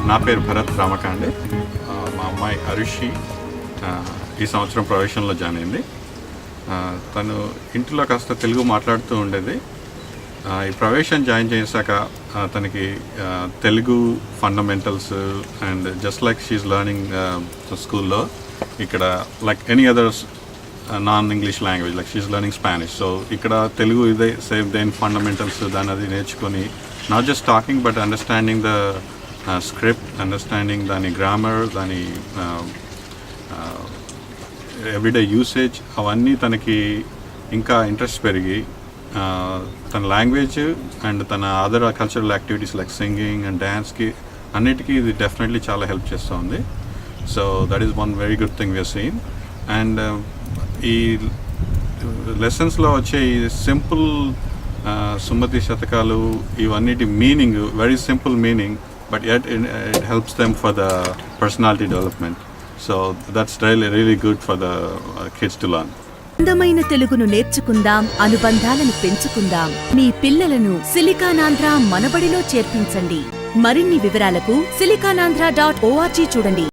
నా పేరు భరత్ రామకాండే. మా అమ్మాయి అరుషి ఈ సంవత్సరం ప్రవేశంలో జాయిన్ అయింది. తను ఇంట్లో కాస్త తెలుగు మాట్లాడుతూ ఉండేది. ఈ ప్రవేశం జాయిన్ చేశాక తనకి Telugu fundamentals and just like she learning స్కూల్లో ఇక్కడ like any others non English language like she learning Spanish. So ఇక్కడ తెలుగు ఇదే సేమ్ దేని ఫండమెంటల్స్ దాని అది నేర్చుకొని not just talking but understanding the script, understanding దాని గ్రామర్, దాని ఎవ్రీడే యూసేజ్ అవన్నీ తనకి ఇంకా ఇంట్రెస్ట్ పెరిగి తన లాంగ్వేజ్ అండ్ తన other cultural activities like singing and డ్యాన్స్కి అన్నిటికీ ఇది డెఫినెట్లీ చాలా హెల్ప్ చేస్తూ ఉంది. So that is one very good thing we are seen. And ఈ లెసన్స్లో వచ్చే ఈ సింపుల్ సుమతి శతకాలు ఇవన్నిటి meaning very simple meaning, but yet it helps them for the personality development. So that's really good for the kids to learn. అందమైన తెలుగును నేర్చుకుందాం, అనుబంధాలను పెంచుకుందాం. మీ పిల్లలను సిలికానాంధ్ర మనబడిలో చేర్పించండి. మరిన్ని వివరాలకు silicanandhra.org చూడండి.